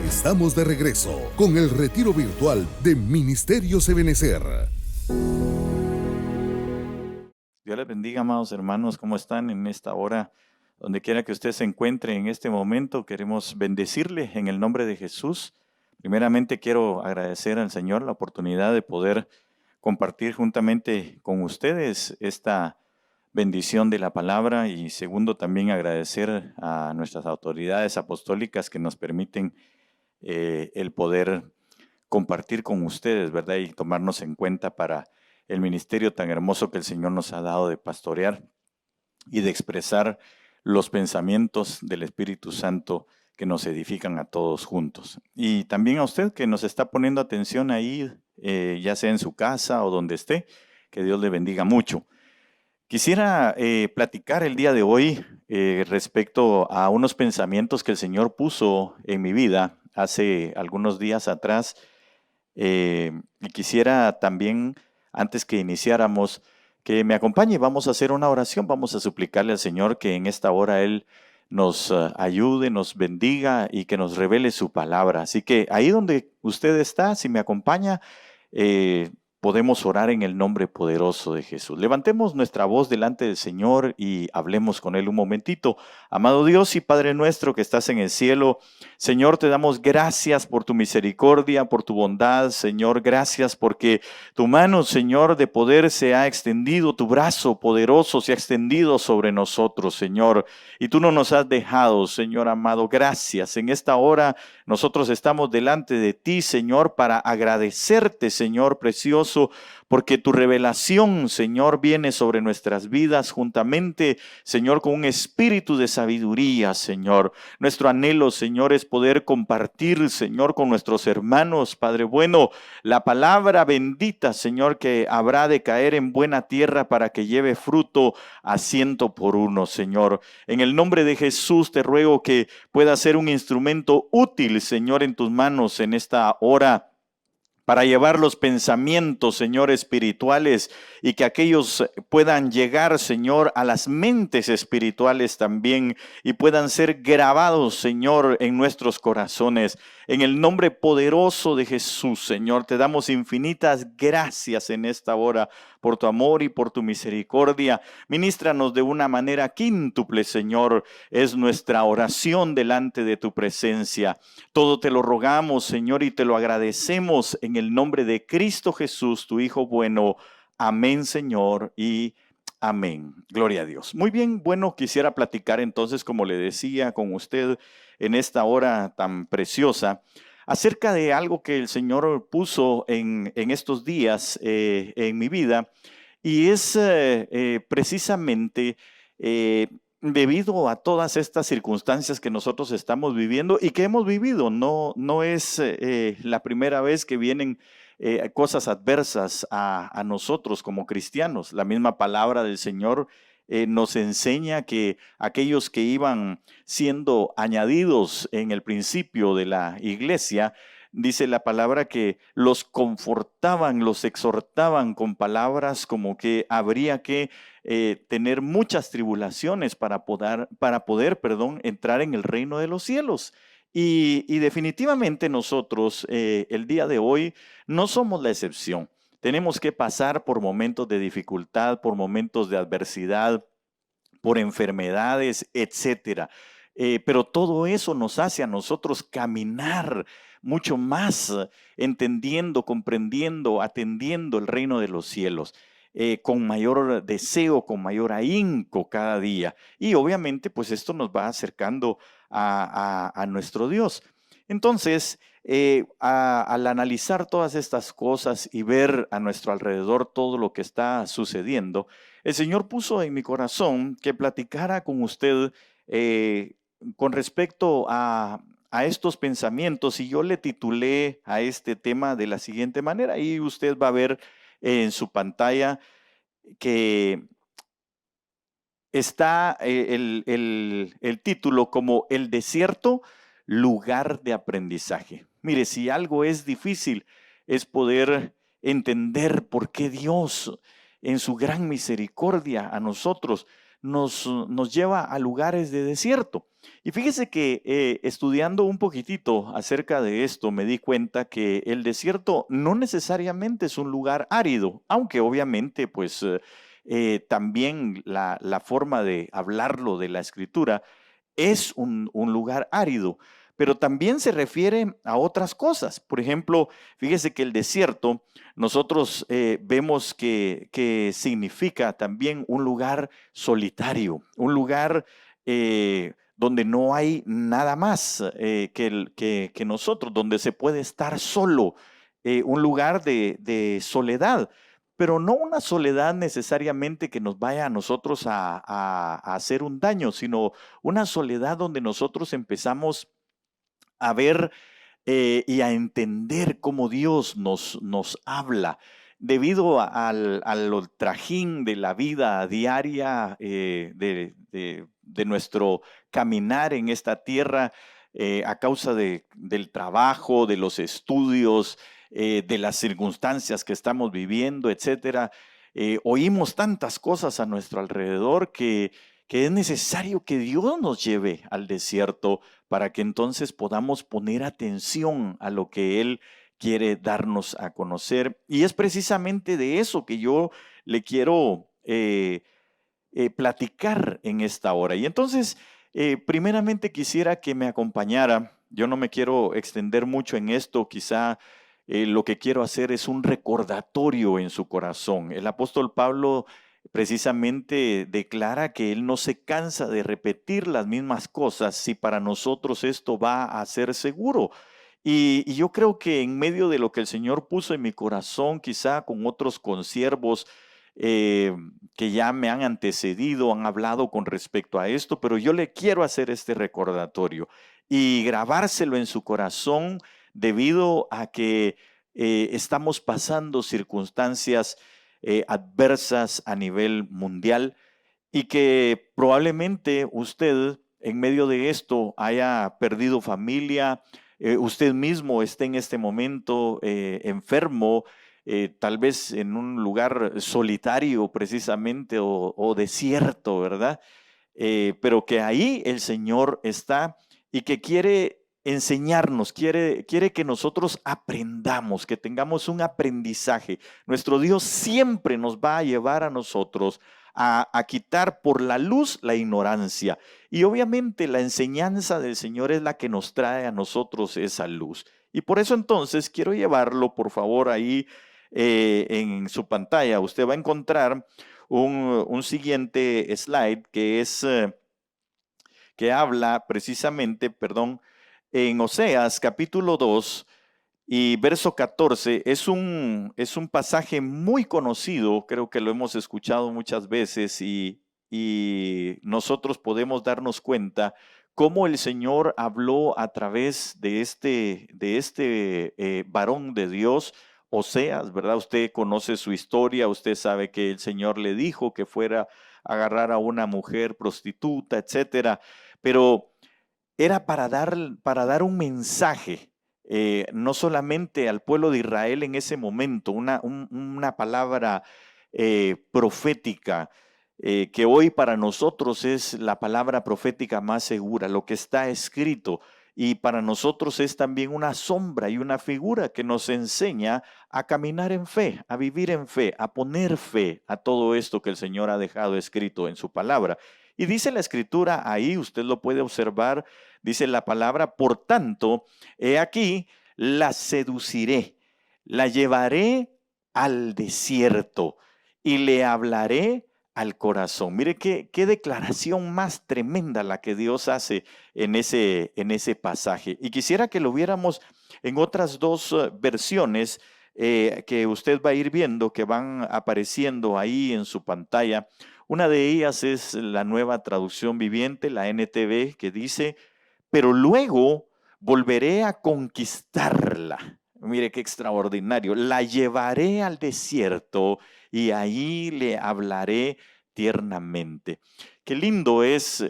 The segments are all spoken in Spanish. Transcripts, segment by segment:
Estamos de regreso con el retiro virtual de Ministerios Ebenecer. Dios les bendiga, amados hermanos. ¿Cómo están en esta hora? Donde quiera que usted se encuentre en este momento, queremos bendecirle en el nombre de Jesús. Primeramente quiero agradecer al Señor la oportunidad de poder compartir juntamente con ustedes esta bendición de la palabra, y segundo, también agradecer a nuestras autoridades apostólicas que nos permiten el poder compartir con ustedes, ¿verdad? Y tomarnos en cuenta para el ministerio tan hermoso que el Señor nos ha dado de pastorear y de expresar los pensamientos del Espíritu Santo que nos edifican a todos juntos. Y también a usted que nos está poniendo atención ahí, ya sea en su casa o donde esté, que Dios le bendiga mucho. Quisiera platicar el día de hoy respecto a unos pensamientos que el Señor puso en mi vida hace algunos días atrás. Y quisiera también, antes que iniciáramos, que me acompañe. Vamos a hacer una oración, vamos a suplicarle al Señor que en esta hora Él nos ayude, nos bendiga y que nos revele su palabra. Así que ahí donde usted está, si me acompaña, podemos orar en el nombre poderoso de Jesús. Levantemos nuestra voz delante del Señor y hablemos con Él un momentito. Amado Dios y Padre nuestro que estás en el cielo, Señor, te damos gracias por tu misericordia, por tu bondad, Señor. Gracias porque tu mano, Señor, de poder se ha extendido, tu brazo poderoso se ha extendido sobre nosotros, Señor. Y tú no nos has dejado, Señor amado. Gracias. En esta hora nosotros estamos delante de ti, Señor, para agradecerte, Señor precioso, porque tu revelación, Señor, viene sobre nuestras vidas juntamente, Señor, con un espíritu de sabiduría, Señor. Nuestro anhelo, Señor, es poder compartir, Señor, con nuestros hermanos, Padre bueno, la palabra bendita, Señor, que habrá de caer en buena tierra para que lleve fruto a 100 por 1, Señor. En el nombre de Jesús te ruego que pueda ser un instrumento útil, Señor, en tus manos en esta hora, para llevar los pensamientos, Señor, espirituales, y que aquellos puedan llegar, Señor, a las mentes espirituales también, y puedan ser grabados, Señor, en nuestros corazones. En el nombre poderoso de Jesús, Señor, te damos infinitas gracias en esta hora por tu amor y por tu misericordia. Ministranos de una manera quíntuple, Señor, es nuestra oración delante de tu presencia. Todo te lo rogamos, Señor, y te lo agradecemos en el nombre de Cristo Jesús, tu Hijo bueno. Amén, Señor, y amén. Gloria a Dios. Muy bien, bueno, quisiera platicar entonces, como le decía, con usted en esta hora tan preciosa, acerca de algo que el Señor puso en estos días en mi vida, y es precisamente debido a todas estas circunstancias que nosotros estamos viviendo y que hemos vivido. No es la primera vez que vienen cosas adversas a nosotros como cristianos. La misma palabra del Señor nos enseña que aquellos que iban siendo añadidos en el principio de la iglesia, dice la palabra que los confortaban, los exhortaban con palabras como que habría que tener muchas tribulaciones para poder, entrar en el reino de los cielos. Y definitivamente nosotros el día de hoy no somos la excepción. Tenemos que pasar por momentos de dificultad, por momentos de adversidad, por enfermedades, etcétera. Pero todo eso nos hace a nosotros caminar mucho más, entendiendo, comprendiendo, atendiendo el reino de los cielos. Con mayor deseo, con mayor ahínco cada día. Y obviamente, pues esto nos va acercando a nuestro Dios. Entonces, al analizar todas estas cosas y ver a nuestro alrededor todo lo que está sucediendo, el Señor puso en mi corazón que platicara con usted con respecto a estos pensamientos, y yo le titulé a este tema de la siguiente manera, y usted va a ver en su pantalla que está el título como El desierto, lugar de aprendizaje. Mire, si algo es difícil es poder entender por qué Dios en su gran misericordia a nosotros nos lleva a lugares de desierto. Y fíjese que estudiando un poquitito acerca de esto, me di cuenta que el desierto no necesariamente es un lugar árido, aunque obviamente pues también la forma de hablarlo de la escritura es un lugar árido, pero también se refiere a otras cosas. Por ejemplo, fíjese que el desierto, nosotros vemos que significa también un lugar solitario, un lugar donde no hay nada más que nosotros, donde se puede estar solo, un lugar de soledad. Pero no una soledad necesariamente que nos vaya a nosotros a hacer un daño, sino una soledad donde nosotros empezamos a ver y a entender cómo Dios nos habla. Debido al trajín de la vida diaria, de nuestro caminar en esta tierra, a causa del trabajo, de los estudios, de las circunstancias que estamos viviendo, etcétera, oímos tantas cosas a nuestro alrededor que es necesario que Dios nos lleve al desierto para que entonces podamos poner atención a lo que Él quiere darnos a conocer. Y es precisamente de eso que yo le quiero platicar en esta hora. Y entonces, primeramente quisiera que me acompañara. Yo no me quiero extender mucho en esto, quizá lo que quiero hacer es un recordatorio en su corazón. El apóstol Pablo precisamente declara que él no se cansa de repetir las mismas cosas si para nosotros esto va a ser seguro. Y yo creo que en medio de lo que el Señor puso en mi corazón, quizá con otros consiervos eh, que ya me han antecedido, han hablado con respecto a esto, pero yo le quiero hacer este recordatorio y grabárselo en su corazón debido a que estamos pasando circunstancias adversas a nivel mundial y que probablemente usted en medio de esto haya perdido familia, usted mismo esté en este momento enfermo, tal vez en un lugar solitario precisamente o desierto, ¿verdad? Pero que ahí el Señor está y que quiere enseñarnos, quiere que nosotros aprendamos, que tengamos un aprendizaje. Nuestro Dios siempre nos va a llevar a nosotros a quitar por la luz la ignorancia. Y obviamente la enseñanza del Señor es la que nos trae a nosotros esa luz. Y por eso entonces quiero llevarlo, por favor, ahí en su pantalla. Usted va a encontrar un siguiente slide que es que habla precisamente, perdón, en Oseas capítulo 2 y verso 14. Es un pasaje muy conocido, creo que lo hemos escuchado muchas veces y nosotros podemos darnos cuenta cómo el Señor habló a través de este varón de Dios, Oseas, ¿verdad? Usted conoce su historia, usted sabe que el Señor le dijo que fuera a agarrar a una mujer prostituta, etcétera, pero era para dar un mensaje, no solamente al pueblo de Israel en ese momento, una palabra profética, que hoy para nosotros es la palabra profética más segura, lo que está escrito. Y para nosotros es también una sombra y una figura que nos enseña a caminar en fe, a vivir en fe, a poner fe a todo esto que el Señor ha dejado escrito en su palabra. Y dice la escritura ahí, usted lo puede observar, dice la palabra, por tanto, he aquí, la seduciré, la llevaré al desierto y le hablaré al corazón. Mire qué declaración más tremenda la que Dios hace en ese pasaje. Y quisiera que lo viéramos en otras dos versiones que usted va a ir viendo, que van apareciendo ahí en su pantalla. Una de ellas es la Nueva Traducción Viviente, la NTV, que dice: pero luego volveré a conquistarla. Mire qué extraordinario. La llevaré al desierto y ahí le hablaré tiernamente. Qué lindo es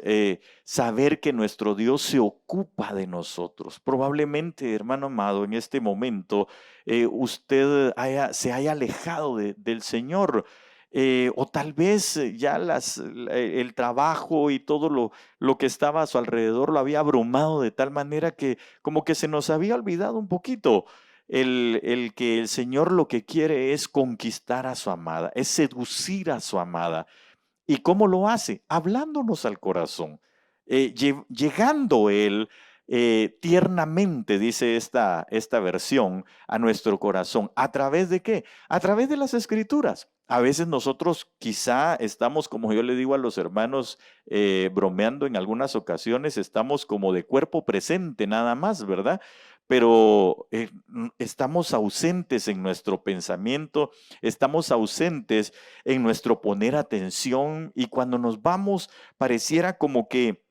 saber que nuestro Dios se ocupa de nosotros. Probablemente, hermano amado, en este momento usted se haya alejado del Señor. o tal vez ya el trabajo y todo lo que estaba a su alrededor lo había abrumado de tal manera que como que se nos había olvidado un poquito el que el Señor lo que quiere es conquistar a su amada, es seducir a su amada. ¿Y cómo lo hace? Hablándonos al corazón, llegando Él tiernamente, dice esta versión, a nuestro corazón. ¿A través de qué? A través de las Escrituras. A veces nosotros quizá estamos, como yo le digo a los hermanos, bromeando en algunas ocasiones, estamos como de cuerpo presente nada más, ¿verdad? Pero estamos ausentes en nuestro pensamiento, estamos ausentes en nuestro poner atención, y cuando nos vamos pareciera como que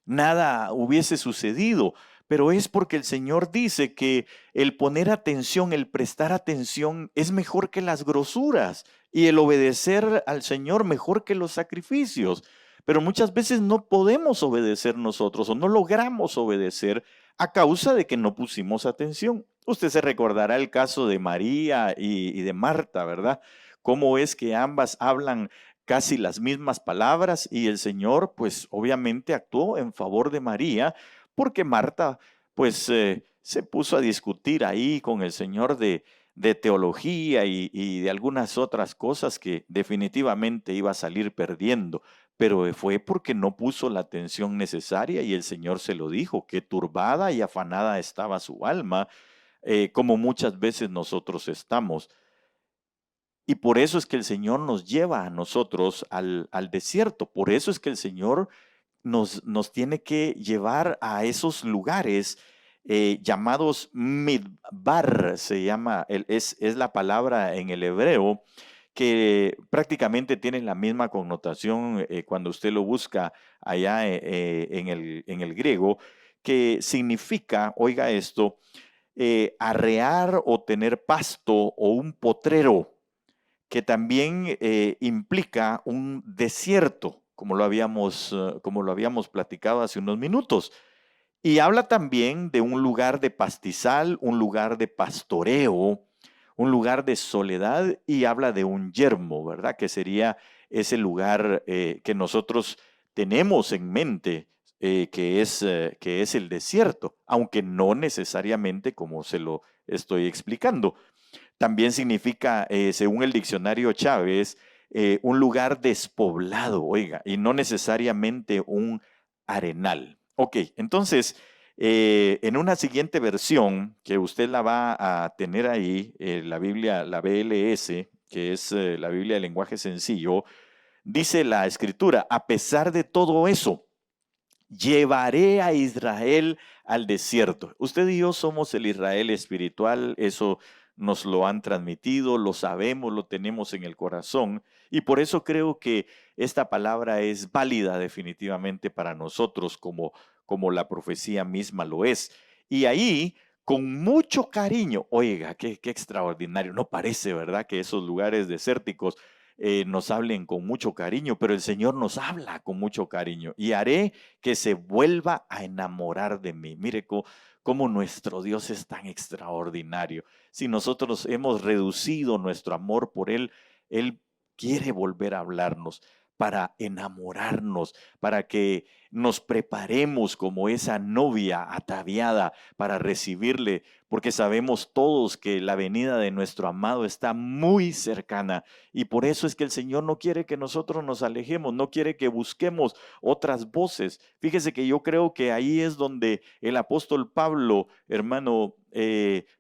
nada hubiese sucedido, pero es porque el Señor dice que el poner atención, el prestar atención es mejor que las grosuras, y el obedecer al Señor mejor que los sacrificios. Pero muchas veces no podemos obedecer nosotros, o no logramos obedecer a causa de que no pusimos atención. Usted se recordará el caso de María y de Marta, ¿verdad? Cómo es que ambas hablan casi las mismas palabras, y el Señor pues obviamente actuó en favor de María, porque Marta pues se puso a discutir ahí con el Señor de teología y de algunas otras cosas que definitivamente iba a salir perdiendo, pero fue porque no puso la atención necesaria, y el Señor se lo dijo, que turbada y afanada estaba su alma, como muchas veces nosotros estamos. Y por eso es que el Señor nos lleva a nosotros al desierto. Por eso es que el Señor nos tiene que llevar a esos lugares llamados midbar, se llama, es la palabra en el hebreo, que prácticamente tiene la misma connotación cuando usted lo busca allá en el griego, que significa, oiga esto, arrear o tener pasto o un potrero, que también implica un desierto, como lo habíamos platicado hace unos minutos. Y habla también de un lugar de pastizal, un lugar de pastoreo, un lugar de soledad, y habla de un yermo, ¿verdad? Que sería ese lugar que nosotros tenemos en mente, que es el desierto, aunque no necesariamente como se lo estoy explicando. También significa, según el diccionario Chávez, un lugar despoblado, oiga, y no necesariamente un arenal. Ok, entonces, en una siguiente versión, que usted la va a tener ahí, la Biblia, la BLS, que es la Biblia de lenguaje sencillo, dice la escritura: a pesar de todo eso, llevaré a Israel al desierto. Usted y yo somos el Israel espiritual, eso nos lo han transmitido, lo sabemos, lo tenemos en el corazón, y por eso creo que esta palabra es válida definitivamente para nosotros, como la profecía misma lo es. Y ahí, con mucho cariño, oiga, qué extraordinario, no parece, ¿verdad?, que esos lugares desérticos nos hablen con mucho cariño, pero el Señor nos habla con mucho cariño. Y haré que se vuelva a enamorar de mí. Mire cómo nuestro Dios es tan extraordinario. Si nosotros hemos reducido nuestro amor por Él, Él quiere volver a hablarnos para enamorarnos, para que nos preparemos como esa novia ataviada para recibirle, porque sabemos todos que la venida de nuestro amado está muy cercana, y por eso es que el Señor no quiere que nosotros nos alejemos, no quiere que busquemos otras voces. Fíjese que yo creo que ahí es donde el apóstol Pablo, hermano,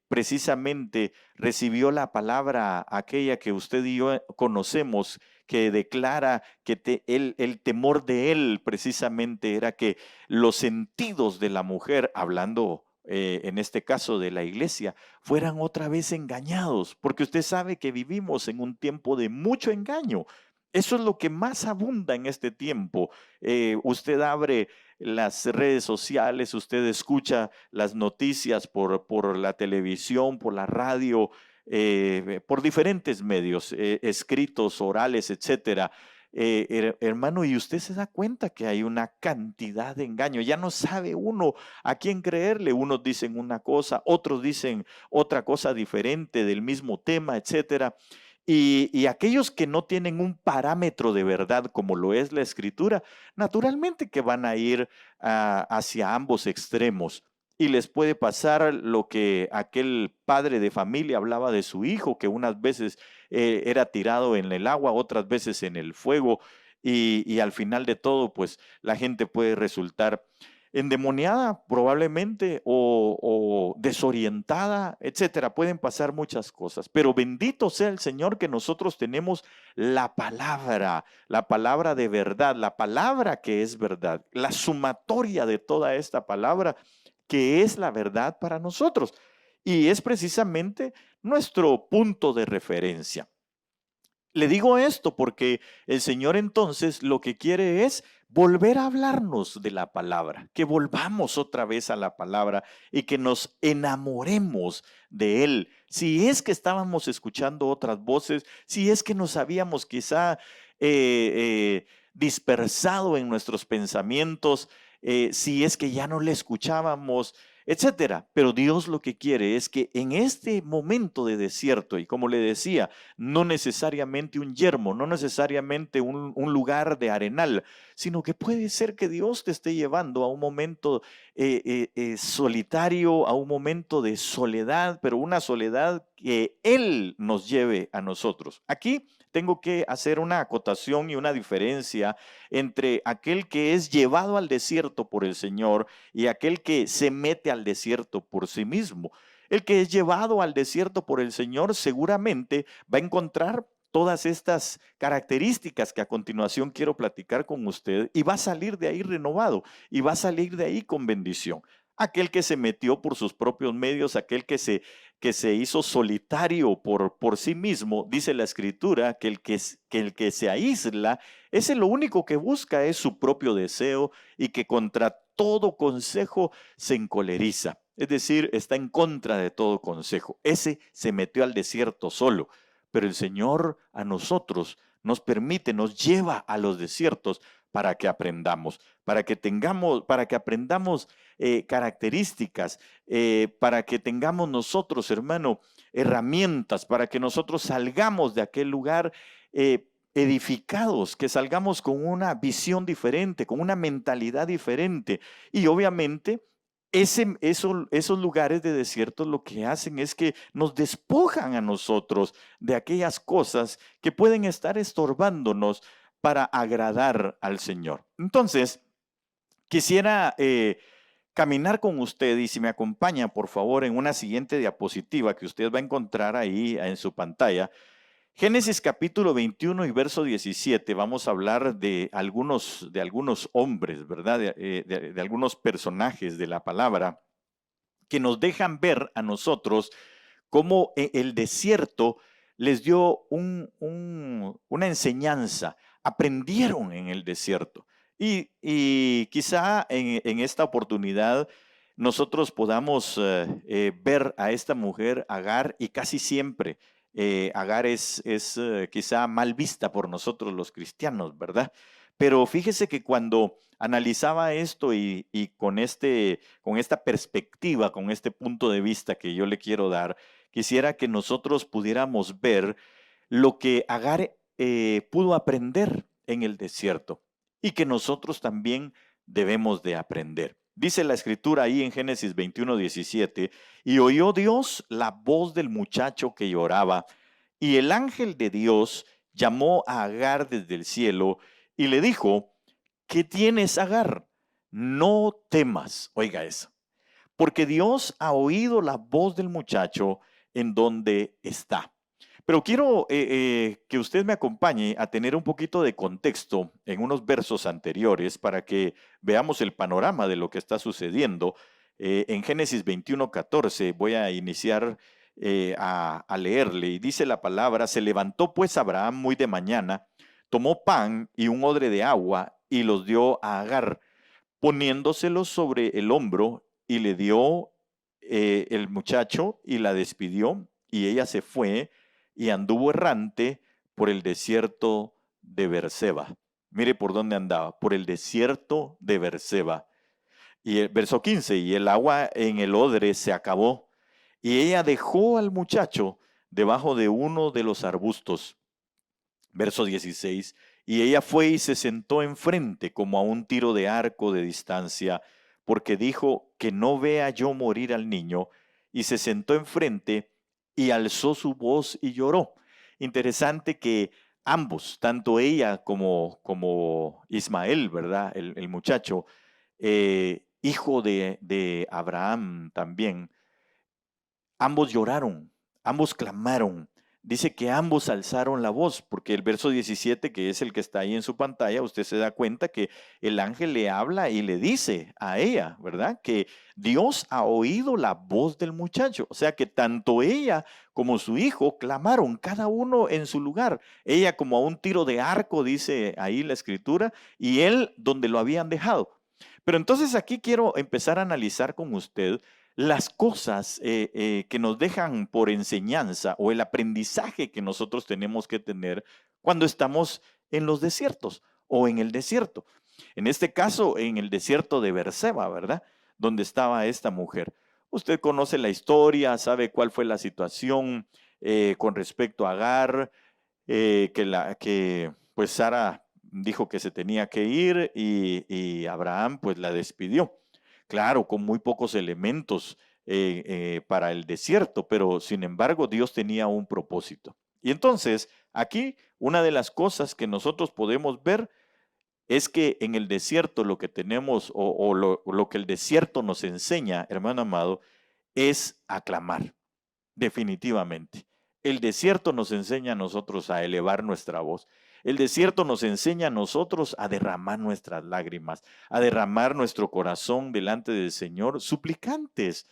precisamente recibió la palabra aquella que usted y yo conocemos, que declara que el temor de él precisamente era que los sentidos de la mujer, hablando en este caso de la iglesia, fueran otra vez engañados, porque usted sabe que vivimos en un tiempo de mucho engaño. Eso es lo que más abunda en este tiempo. Usted abre las redes sociales, usted escucha las noticias por la televisión, por la radio, por diferentes medios, escritos, orales, etcétera. Hermano, y usted se da cuenta que hay una cantidad de engaño. Ya no sabe uno a quién creerle. Unos dicen una cosa, otros dicen otra cosa diferente del mismo tema, etcétera. Y aquellos que no tienen un parámetro de verdad como lo es la Escritura, naturalmente que van a ir hacia ambos extremos. Y les puede pasar lo que aquel padre de familia hablaba de su hijo, que unas veces era tirado en el agua, otras veces en el fuego, y al final de todo, pues la gente puede resultar endemoniada probablemente o desorientada, etcétera. Pueden pasar muchas cosas, pero bendito sea el Señor que nosotros tenemos la palabra de verdad, la palabra que es verdad, la sumatoria de toda esta palabra que es la verdad para nosotros. Y es precisamente nuestro punto de referencia. Le digo esto porque el Señor entonces lo que quiere es volver a hablarnos de la palabra, que volvamos otra vez a la palabra y que nos enamoremos de Él. Si es que estábamos escuchando otras voces, si es que nos habíamos quizá dispersado en nuestros pensamientos, si es que ya no le escuchábamos, etcétera. Pero Dios lo que quiere es que en este momento de desierto, y como le decía, no necesariamente un yermo, no necesariamente un lugar de arenal, sino que puede ser que Dios te esté llevando a un momento solitario, a un momento de soledad, pero una soledad que Él nos lleve a nosotros. Aquí tengo que hacer una acotación y una diferencia entre aquel que es llevado al desierto por el Señor y aquel que se mete al desierto por sí mismo. El que es llevado al desierto por el Señor seguramente va a encontrar todas estas características que a continuación quiero platicar con usted y va a salir de ahí renovado y va a salir de ahí con bendición. Aquel que se metió por sus propios medios, aquel que se hizo solitario por sí mismo, dice la Escritura, que el que se aísla, ese lo único que busca es su propio deseo y que contra todo consejo se encoleriza. Es decir, está en contra de todo consejo. Ese se metió al desierto solo, pero el Señor a nosotros nos permite, nos lleva a los desiertos para que aprendamos, para que aprendamos características, para que tengamos nosotros, hermano, herramientas, para que nosotros salgamos de aquel lugar edificados, que salgamos con una visión diferente, con una mentalidad diferente. Y obviamente esos lugares de desierto lo que hacen es que nos despojan a nosotros de aquellas cosas que pueden estar estorbándonos para agradar al Señor. Entonces, quisiera caminar con usted y si me acompaña, por favor, en una siguiente diapositiva que usted va a encontrar ahí en su pantalla. Génesis capítulo 21 y verso 17, vamos a hablar de algunos hombres, ¿verdad? De algunos personajes de la palabra que nos dejan ver a nosotros cómo el desierto les dio una enseñanza, aprendieron en el desierto. Y quizá en esta oportunidad nosotros podamos ver a esta mujer, Agar, y casi siempre Agar es quizá mal vista por nosotros los cristianos, ¿verdad? Pero fíjese que cuando analizaba esto y con esta perspectiva, con este punto de vista que yo le quiero dar, quisiera que nosotros pudiéramos ver lo que Agar pudo aprender en el desierto y que nosotros también debemos de aprender. Dice la escritura ahí en Génesis 21:17, y oyó Dios la voz del muchacho que lloraba, y el ángel de Dios llamó a Agar desde el cielo y le dijo, ¿qué tienes, Agar? No temas, oiga eso, porque Dios ha oído la voz del muchacho en donde está. Pero quiero que usted me acompañe a tener un poquito de contexto en unos versos anteriores para que veamos el panorama de lo que está sucediendo. En Génesis 21:14 voy a iniciar a leerle y dice la palabra, se levantó pues Abraham muy de mañana, tomó pan y un odre de agua y los dio a Agar, poniéndoselos sobre el hombro y le dio el muchacho y la despidió y ella se fue y anduvo errante por el desierto de Berseba. Mire por dónde andaba, por el desierto de Berseba. Y el verso 15, y el agua en el odre se acabó, y ella dejó al muchacho debajo de uno de los arbustos. Verso 16. Y ella fue y se sentó enfrente como a un tiro de arco de distancia, porque dijo que no vea yo morir al niño, y se sentó enfrente y alzó su voz y lloró. Interesante que ambos, tanto ella como Ismael, ¿verdad? El muchacho, hijo de Abraham también, ambos lloraron, ambos clamaron. Dice que ambos alzaron la voz, porque el verso 17, que es el que está ahí en su pantalla, usted se da cuenta que el ángel le habla y le dice a ella, ¿verdad? Que Dios ha oído la voz del muchacho. O sea que tanto ella como su hijo clamaron, cada uno en su lugar. Ella como a un tiro de arco, dice ahí la escritura, y él donde lo habían dejado. Pero entonces aquí quiero empezar a analizar con usted las cosas que nos dejan por enseñanza o el aprendizaje que nosotros tenemos que tener cuando estamos en los desiertos o en el desierto. En este caso, en el desierto de Berseba, ¿verdad? Donde estaba esta mujer. Usted conoce la historia, sabe cuál fue la situación con respecto a Agar, que pues Sara dijo que se tenía que ir y Abraham pues la despidió. Claro, con muy pocos elementos para el desierto, pero sin embargo Dios tenía un propósito. Y entonces, aquí una de las cosas que nosotros podemos ver es que en el desierto lo que tenemos lo que el desierto nos enseña, hermano amado, es aclamar, definitivamente. El desierto nos enseña a nosotros a elevar nuestra voz. El desierto nos enseña a nosotros a derramar nuestras lágrimas, a derramar nuestro corazón delante del Señor, suplicantes,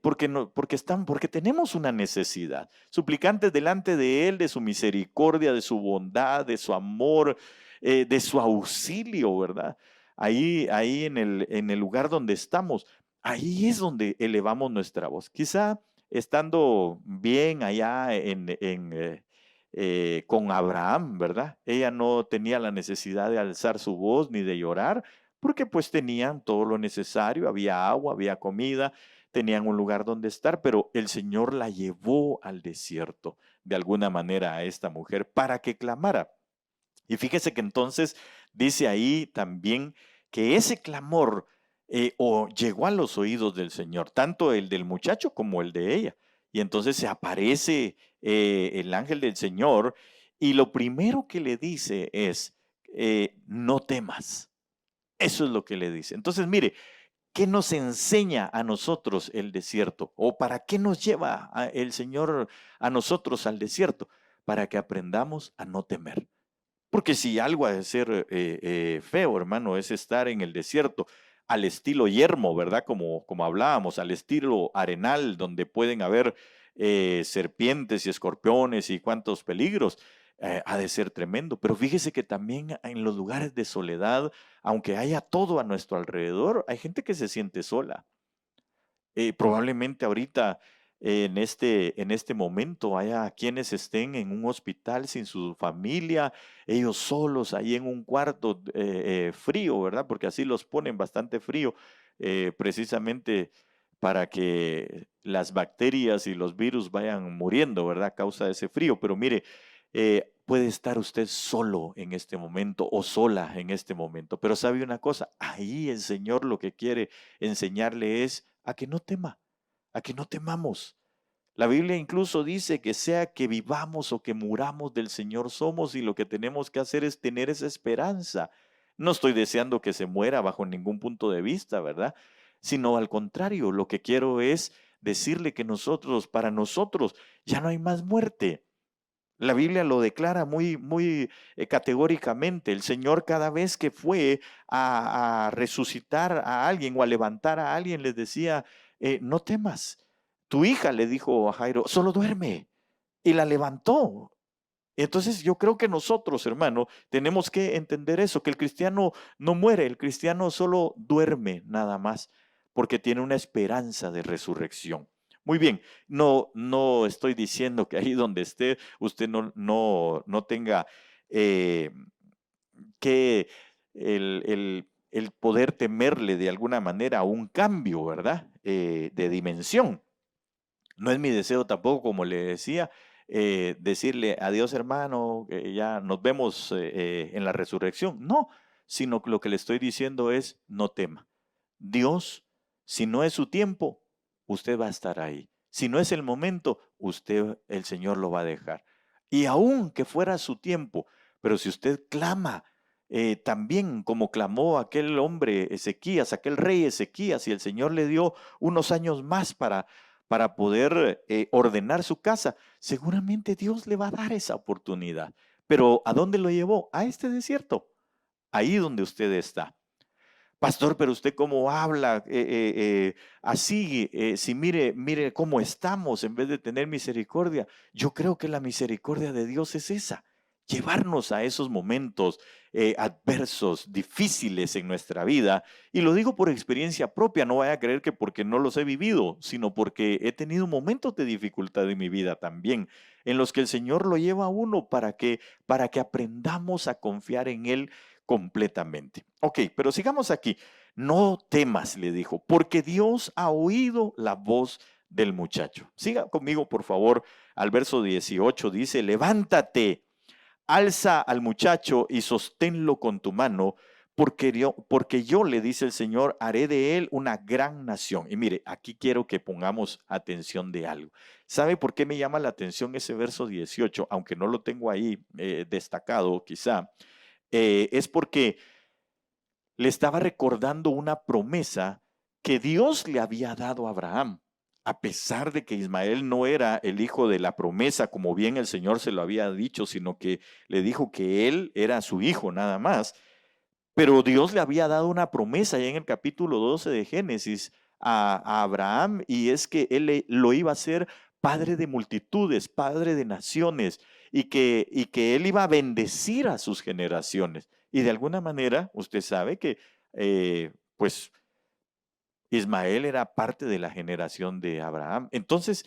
porque tenemos una necesidad, suplicantes delante de Él, de su misericordia, de su bondad, de su amor, de su auxilio, ¿verdad? Ahí en el lugar donde estamos, ahí es donde elevamos nuestra voz. Quizá estando bien allá con Abraham, ¿verdad? Ella no tenía la necesidad de alzar su voz ni de llorar, porque pues tenían todo lo necesario, había agua, había comida, tenían un lugar donde estar, pero el Señor la llevó al desierto, de alguna manera, a esta mujer, para que clamara. Y fíjese que entonces dice ahí también que ese clamor llegó a los oídos del Señor, tanto el del muchacho como el de ella. Y entonces se aparece el ángel del Señor y lo primero que le dice es, no temas. Eso es lo que le dice. Entonces, mire, ¿qué nos enseña a nosotros el desierto? ¿O para qué nos lleva el Señor a nosotros al desierto? Para que aprendamos a no temer. Porque si algo ha de ser feo, hermano, es estar en el desierto al estilo yermo, ¿verdad? Como hablábamos, al estilo arenal, donde pueden haber serpientes y escorpiones y cuantos peligros, ha de ser tremendo. Pero fíjese que también en los lugares de soledad, aunque haya todo a nuestro alrededor, hay gente que se siente sola. Probablemente ahorita en este momento haya quienes estén en un hospital sin su familia, ellos solos ahí en un cuarto frío, ¿verdad? Porque así los ponen bastante frío, precisamente para que las bacterias y los virus vayan muriendo, ¿verdad? A causa de ese frío. Pero mire, puede estar usted solo en este momento o sola en este momento, pero sabe una cosa, ahí el Señor lo que quiere enseñarle es a que no tema, a que no temamos. La Biblia incluso dice que sea que vivamos o que muramos del Señor somos y lo que tenemos que hacer es tener esa esperanza. No estoy deseando que se muera bajo ningún punto de vista, ¿verdad? Sino al contrario, lo que quiero es decirle que para nosotros, ya no hay más muerte. La Biblia lo declara muy categóricamente. El Señor cada vez que fue a resucitar a alguien o a levantar a alguien les decía, no temas. Tu hija le dijo a Jairo, solo duerme. Y la levantó. Entonces yo creo que nosotros, hermano, tenemos que entender eso, que el cristiano no muere, el cristiano solo duerme nada más, porque tiene una esperanza de resurrección. Muy bien, no estoy diciendo que ahí donde esté usted no tenga eh, que el poder temerle de alguna manera a un cambio, ¿verdad? De dimensión. No es mi deseo tampoco, como le decía, decirle adiós hermano, ya nos vemos en la resurrección. No, sino que lo que le estoy diciendo es no tema. Dios, si no es su tiempo, usted va a estar ahí. Si no es el momento, el Señor lo va a dejar. Y aun que fuera su tiempo, pero si usted clama, también como clamó aquel hombre Ezequías, aquel rey Ezequías, y el Señor le dio unos años más para poder ordenar su casa, seguramente Dios le va a dar esa oportunidad. Pero ¿a dónde lo llevó? A este desierto, ahí donde usted está. Pastor, pero usted cómo habla así, si mire cómo estamos en vez de tener misericordia. Yo creo que la misericordia de Dios es esa, llevarnos a esos momentos adversos, difíciles en nuestra vida. Y lo digo por experiencia propia, no vaya a creer que porque no los he vivido, sino porque he tenido momentos de dificultad en mi vida también, en los que el Señor lo lleva a uno para que aprendamos a confiar en Él completamente. Ok, pero sigamos aquí. No temas, le dijo, porque Dios ha oído la voz del muchacho. Siga conmigo, por favor, al verso 18. Dice, levántate, alza al muchacho y sosténlo con tu mano, porque yo, le dice el Señor, haré de él una gran nación. Y mire, aquí quiero que pongamos atención de algo. ¿Sabe por qué me llama la atención ese verso 18? Aunque no lo tengo ahí destacado, quizá. Es porque le estaba recordando una promesa que Dios le había dado a Abraham. A pesar de que Ismael no era el hijo de la promesa, como bien el Señor se lo había dicho, sino que le dijo que él era su hijo nada más. Pero Dios le había dado una promesa ya en el capítulo 12 de Génesis a Abraham, y es que lo iba a hacer padre de multitudes, padre de naciones, y que él iba a bendecir a sus generaciones. Y de alguna manera, usted sabe que, pues, Ismael era parte de la generación de Abraham. Entonces,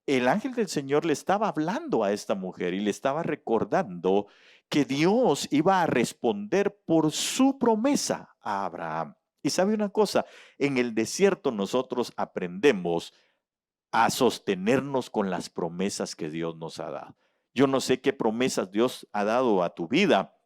el ángel del Señor le estaba hablando a esta mujer y le estaba recordando que Dios iba a responder por su promesa a Abraham. Y sabe una cosa, en el desierto nosotros aprendemos a sostenernos con las promesas que Dios nos ha dado. Yo no sé qué promesas Dios ha dado a tu vida,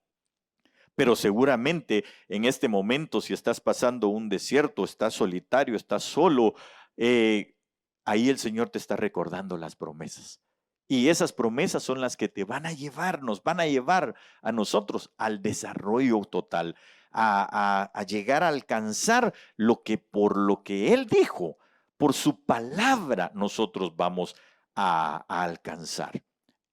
pero seguramente en este momento, si estás pasando un desierto, estás solitario, estás solo, ahí el Señor te está recordando las promesas. Y esas promesas son las que te van a llevar, nos van a llevar a nosotros al desarrollo total, a llegar a alcanzar por lo que Él dijo, por su palabra, nosotros vamos a alcanzar.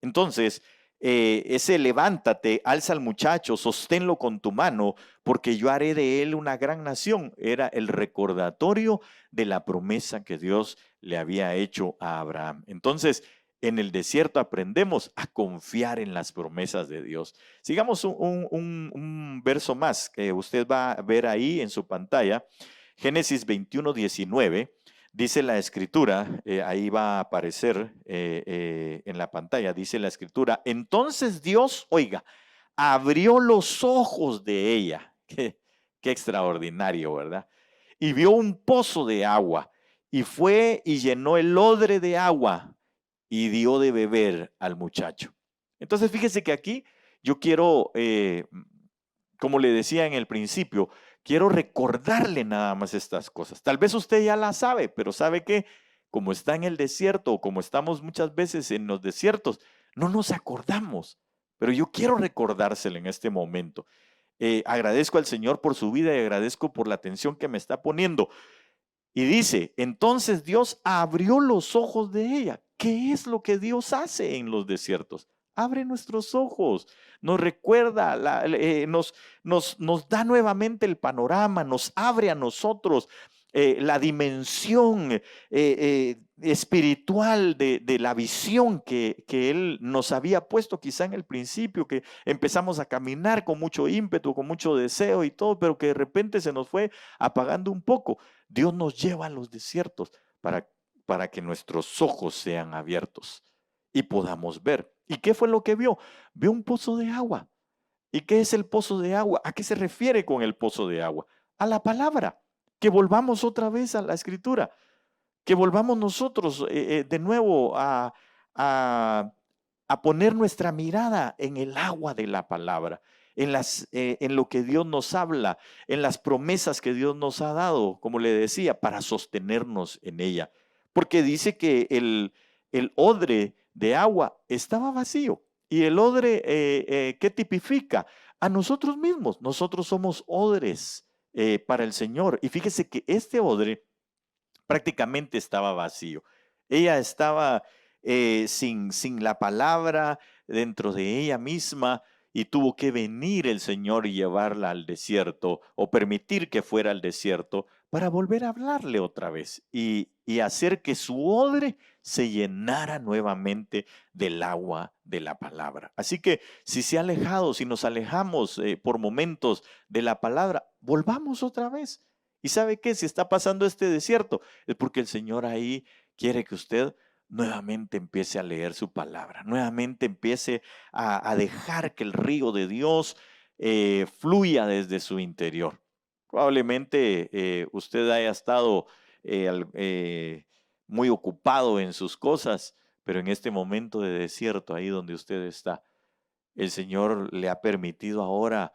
Entonces, ese levántate, alza al muchacho, sosténlo con tu mano, porque yo haré de él una gran nación. Era el recordatorio de la promesa que Dios le había hecho a Abraham. Entonces, en el desierto aprendemos a confiar en las promesas de Dios. Sigamos un verso más que usted va a ver ahí en su pantalla. Génesis 21:19. Dice la escritura, ahí va a aparecer en la pantalla, dice la escritura, entonces Dios, oiga, abrió los ojos de ella. Qué extraordinario, ¿verdad? Y vio un pozo de agua, y fue y llenó el odre de agua y dio de beber al muchacho. Entonces fíjese que aquí yo quiero, como le decía en el principio, quiero recordarle nada más estas cosas. Tal vez usted ya las sabe, pero sabe que como está en el desierto o como estamos muchas veces en los desiertos, no nos acordamos. Pero yo quiero recordárselo en este momento. Agradezco al Señor por su vida y agradezco por la atención que me está poniendo. Y dice, entonces Dios abrió los ojos de ella. ¿Qué es lo que Dios hace en los desiertos? Abre nuestros ojos, nos recuerda, nos da nuevamente el panorama, nos abre a nosotros la dimensión espiritual de la visión que Él nos había puesto quizá en el principio, que empezamos a caminar con mucho ímpetu, con mucho deseo y todo, pero que de repente se nos fue apagando un poco. Dios nos lleva a los desiertos para que nuestros ojos sean abiertos y podamos ver. ¿Y qué fue lo que vio? Vio un pozo de agua. ¿Y qué es el pozo de agua? ¿A qué se refiere con el pozo de agua? A la palabra. Que volvamos otra vez a la escritura. que volvamos nosotros de nuevo a, a poner nuestra mirada en el agua de la palabra, en lo que Dios nos habla, en las promesas que Dios nos ha dado, como le decía, para sostenernos en ella. Porque dice que el odre de agua estaba vacío. Y el odre, ¿qué tipifica? A nosotros mismos. Nosotros somos odres para el Señor. Y fíjese que este odre prácticamente estaba vacío. Ella estaba sin la palabra dentro de ella misma y tuvo que venir el Señor y llevarla al desierto o permitir que fuera al desierto para volver a hablarle otra vez y hacer que su odre se llenara nuevamente del agua de la palabra. Así que si se ha alejado, si nos alejamos por momentos de la palabra, volvamos otra vez. ¿Y sabe qué? Si está pasando este desierto, es porque el Señor ahí quiere que usted nuevamente empiece a leer su palabra, nuevamente empiece a dejar que el río de Dios fluya desde su interior. Probablemente usted haya estado muy ocupado en sus cosas, pero en este momento de desierto, ahí donde usted está, el Señor le ha permitido ahora,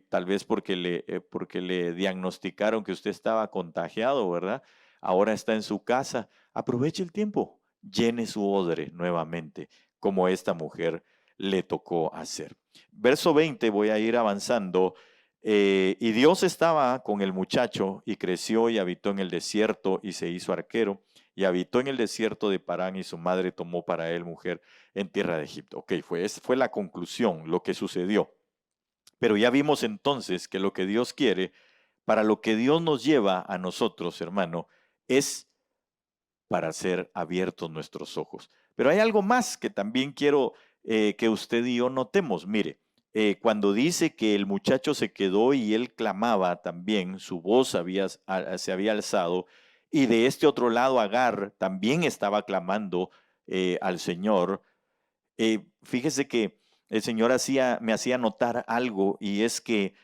tal vez porque le diagnosticaron que usted estaba contagiado, ¿verdad? Ahora está en su casa. Aproveche el tiempo, llene su odre nuevamente, como esta mujer le tocó hacer. Verso 20, voy a ir avanzando. Y Dios estaba con el muchacho y creció y habitó en el desierto y se hizo arquero y habitó en el desierto de Parán y su madre tomó para él mujer en tierra de Egipto. Ok, fue la conclusión, lo que sucedió. Pero ya vimos entonces que lo que Dios quiere, para lo que Dios nos lleva a nosotros, hermano, es para ser abiertos nuestros ojos. Pero hay algo más que también quiero que usted y yo notemos. Mire, cuando dice que el muchacho se quedó y él clamaba también, su voz se había alzado, y de este otro lado Agar también estaba clamando al Señor. Fíjese que el Señor me hacía notar algo y es que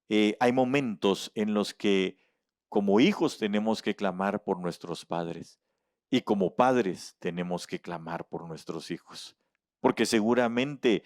hay momentos en los que como hijos tenemos que clamar por nuestros padres y como padres tenemos que clamar por nuestros hijos. Porque seguramente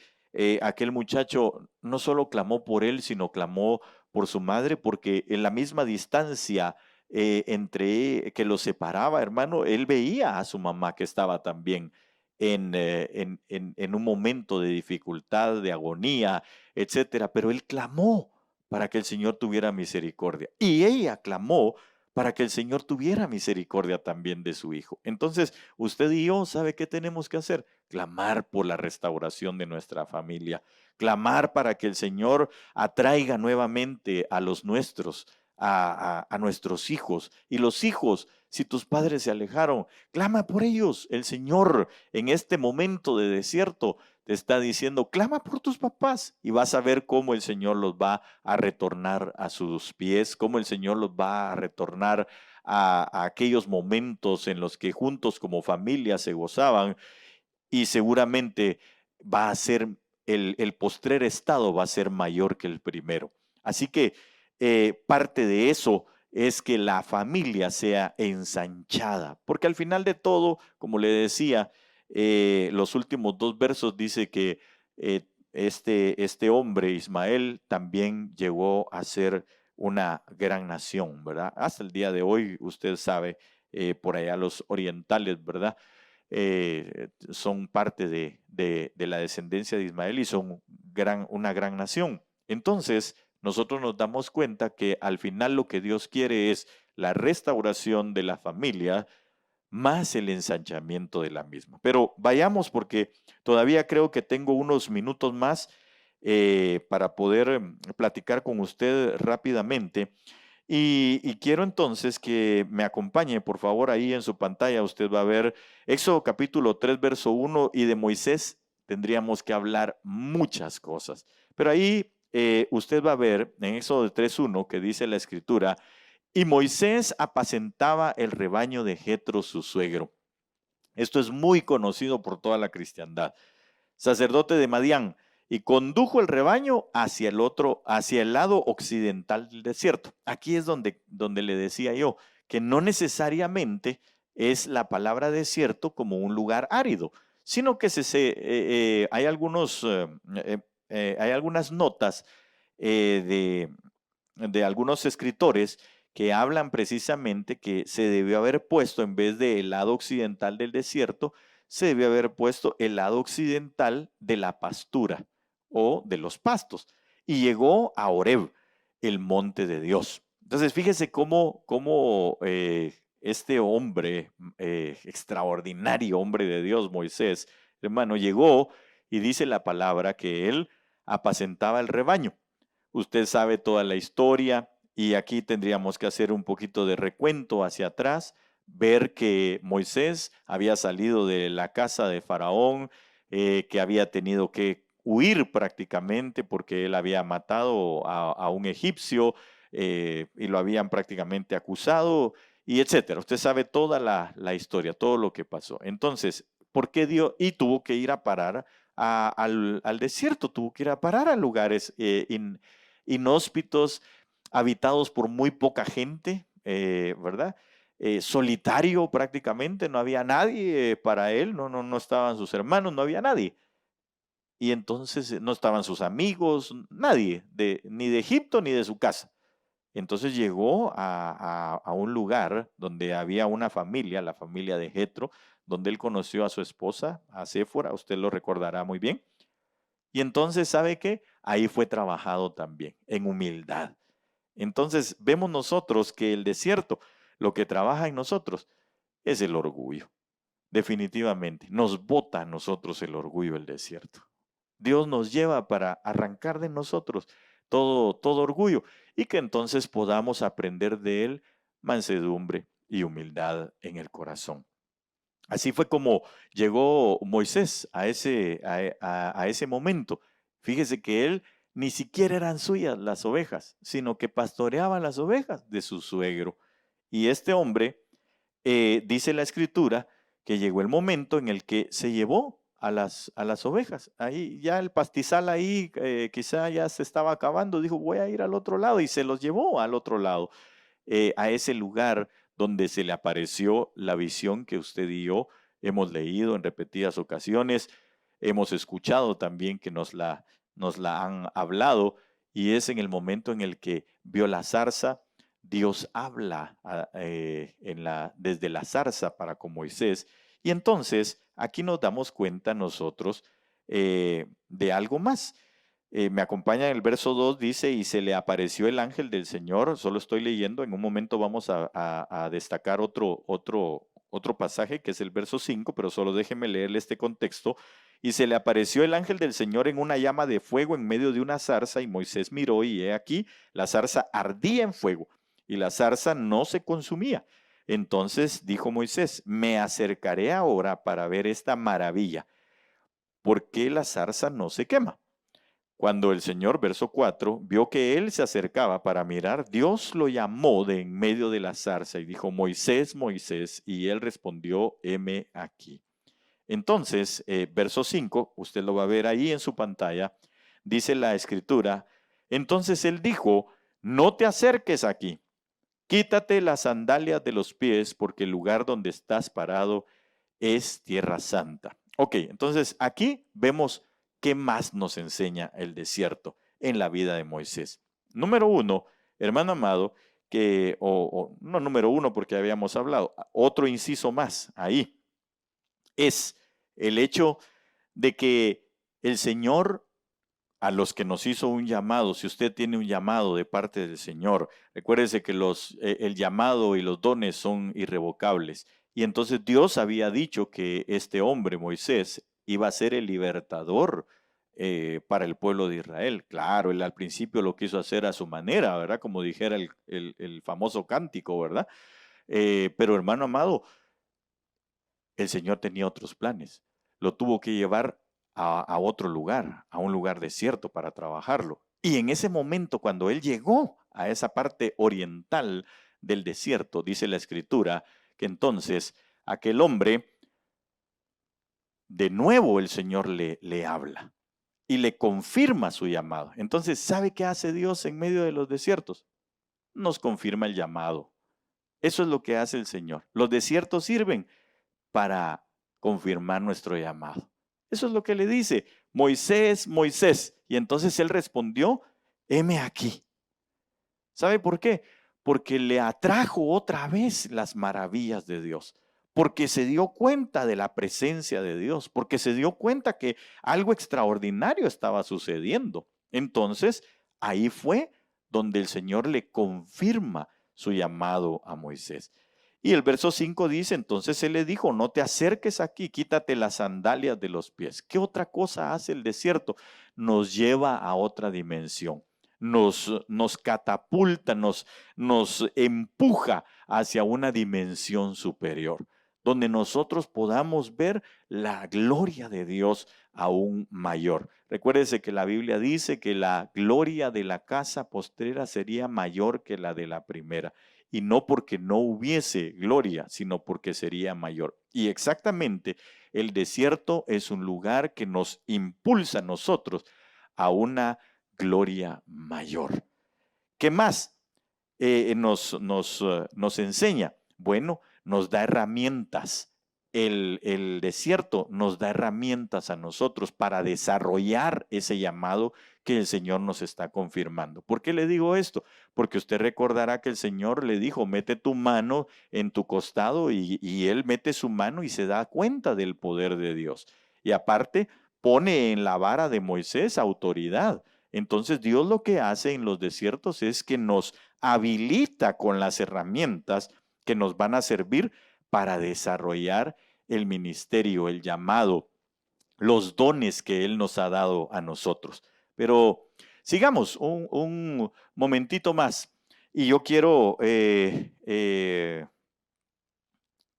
aquel muchacho no solo clamó por él, sino clamó por su madre, porque en la misma distancia entre que los separaba, hermano, él veía a su mamá que estaba también en un momento de dificultad, de agonía, etcétera, pero él clamó para que el Señor tuviera misericordia. Y ella clamó para que el Señor tuviera misericordia también de su hijo. Entonces, usted y yo, ¿sabe qué tenemos que hacer? Clamar por la restauración de nuestra familia, clamar para que el Señor atraiga nuevamente a los nuestros, a nuestros hijos. Y los hijos, si tus padres se alejaron, clama por ellos. El Señor en este momento de desierto te está diciendo, clama por tus papás y vas a ver cómo el Señor los va a retornar a sus pies, cómo el Señor los va a retornar a aquellos momentos en los que juntos como familia se gozaban y seguramente va a ser, el postrer estado va a ser mayor que el primero. Así que parte de eso es que la familia sea ensanchada, porque al final de todo, como le decía, los últimos dos versos dice que este hombre, Ismael, también llegó a ser una gran nación, ¿verdad? Hasta el día de hoy, usted sabe, por allá los orientales, ¿verdad? Son parte de la descendencia de Ismael y son una gran nación. Entonces, nosotros nos damos cuenta que al final lo que Dios quiere es la restauración de la familia más el ensanchamiento de la misma. Pero vayamos porque todavía creo que tengo unos minutos más para poder platicar con usted rápidamente. Y quiero entonces que me acompañe, por favor, ahí en su pantalla. Usted va a ver Éxodo capítulo 3, verso 1, y de Moisés tendríamos que hablar muchas cosas. Pero ahí usted va a ver en Éxodo 3:1 que dice la escritura, y Moisés apacentaba el rebaño de Jetro, su suegro. Esto es muy conocido por toda la cristiandad. Sacerdote de Madián, y condujo el rebaño hacia el lado occidental del desierto. Aquí es donde le decía yo que no necesariamente es la palabra desierto como un lugar árido, sino que hay hay algunas notas de algunos escritores que hablan precisamente que se debió haber puesto, en vez del lado occidental del desierto, se debió haber puesto el lado occidental de la pastura o de los pastos. Y llegó a Horeb, el monte de Dios. Entonces, fíjese cómo este hombre, extraordinario hombre de Dios, Moisés, hermano, llegó y dice la palabra que él apacentaba el rebaño. Usted sabe toda la historia y aquí tendríamos que hacer un poquito de recuento hacia atrás, ver que Moisés había salido de la casa de Faraón, que había tenido que huir prácticamente porque él había matado a un egipcio y lo habían prácticamente acusado y etcétera. Usted sabe toda la historia, todo lo que pasó. Entonces, ¿por qué Dios? Y tuvo que ir a parar al desierto, tuvo que ir a parar a lugares inhóspitos, habitados por muy poca gente, ¿verdad? Solitario prácticamente, no había nadie para él, no estaban sus hermanos, no había nadie. Y entonces no estaban sus amigos, nadie, ni de Egipto ni de su casa. Entonces llegó a un lugar donde había una familia, la familia de Jetro, donde él conoció a su esposa, a Séfora, usted lo recordará muy bien. Y entonces, ¿sabe qué? Ahí fue trabajado también, en humildad. Entonces, vemos nosotros que el desierto, lo que trabaja en nosotros, es el orgullo. Definitivamente, nos bota a nosotros el orgullo el desierto. Dios nos lleva para arrancar de nosotros todo orgullo y que entonces podamos aprender de él mansedumbre y humildad en el corazón. Así fue como llegó Moisés a ese momento. Fíjese que él ni siquiera eran suyas las ovejas, sino que pastoreaba las ovejas de su suegro. Y este hombre, dice la escritura, que llegó el momento en el que se llevó a las ovejas. Ahí ya el pastizal ahí quizá ya se estaba acabando. Dijo, voy a ir al otro lado y se los llevó al otro lado, a ese lugar donde se le apareció la visión que usted y yo hemos leído en repetidas ocasiones, hemos escuchado también que nos la han hablado, y es en el momento en el que vio la zarza. Dios habla desde la zarza para con Moisés, y entonces aquí nos damos cuenta nosotros de algo más. Me acompaña en el verso 2, dice, y se le apareció el ángel del Señor. Solo estoy leyendo, en un momento vamos a destacar otro pasaje, que es el verso 5, pero solo déjeme leerle este contexto. Y se le apareció el ángel del Señor en una llama de fuego en medio de una zarza, y Moisés miró, y he aquí, la zarza ardía en fuego, y la zarza no se consumía. Entonces dijo Moisés, me acercaré ahora para ver esta maravilla. ¿Por qué la zarza no se quema? Cuando el Señor, verso 4, vio que él se acercaba para mirar, Dios lo llamó de en medio de la zarza y dijo, Moisés, Moisés, y él respondió, heme aquí. Entonces, verso 5, usted lo va a ver ahí en su pantalla, dice la escritura, entonces él dijo, no te acerques aquí, quítate las sandalias de los pies, porque el lugar donde estás parado es tierra santa. Ok, entonces aquí vemos qué más nos enseña el desierto en la vida de Moisés. Número uno, hermano amado, no número uno porque habíamos hablado, otro inciso más ahí, es el hecho de que el Señor, a los que nos hizo un llamado, si usted tiene un llamado de parte del Señor, recuérdese que el llamado y los dones son irrevocables. Y entonces Dios había dicho que este hombre, Moisés, iba a ser el libertador para el pueblo de Israel. Claro, él al principio lo quiso hacer a su manera, ¿verdad? Como dijera el famoso cántico, ¿verdad? Pero hermano amado, el Señor tenía otros planes. Lo tuvo que llevar a otro lugar, a un lugar desierto para trabajarlo. Y en ese momento, cuando él llegó a esa parte oriental del desierto, dice la escritura, que entonces aquel hombre, de nuevo el Señor le habla y le confirma su llamado. Entonces, ¿sabe qué hace Dios en medio de los desiertos? Nos confirma el llamado. Eso es lo que hace el Señor. Los desiertos sirven para confirmar nuestro llamado. Eso es lo que le dice, Moisés, Moisés. Y entonces él respondió, heme aquí. ¿Sabe por qué? Porque le atrajo otra vez las maravillas de Dios, porque se dio cuenta de la presencia de Dios, porque se dio cuenta que algo extraordinario estaba sucediendo. Entonces, ahí fue donde el Señor le confirma su llamado a Moisés. Y el verso 5 dice, entonces él le dijo, no te acerques aquí, quítate las sandalias de los pies. ¿Qué otra cosa hace el desierto? Nos lleva a otra dimensión. Nos catapulta, nos empuja hacia una dimensión superior, donde nosotros podamos ver la gloria de Dios aún mayor. Recuérdese que la Biblia dice que la gloria de la casa postrera sería mayor que la de la primera, y no porque no hubiese gloria, sino porque sería mayor. Y exactamente, el desierto es un lugar que nos impulsa a nosotros a una gloria mayor. ¿Qué más nos enseña? Bueno, nos da herramientas. El desierto nos da herramientas a nosotros para desarrollar ese llamado que el Señor nos está confirmando. ¿Por qué le digo esto? Porque usted recordará que el Señor le dijo, mete tu mano en tu costado y él mete su mano y se da cuenta del poder de Dios. Y aparte, pone en la vara de Moisés autoridad. Entonces Dios lo que hace en los desiertos es que nos habilita con las herramientas que nos van a servir para desarrollar el ministerio, el llamado, los dones que Él nos ha dado a nosotros. Pero sigamos un momentito más y yo quiero que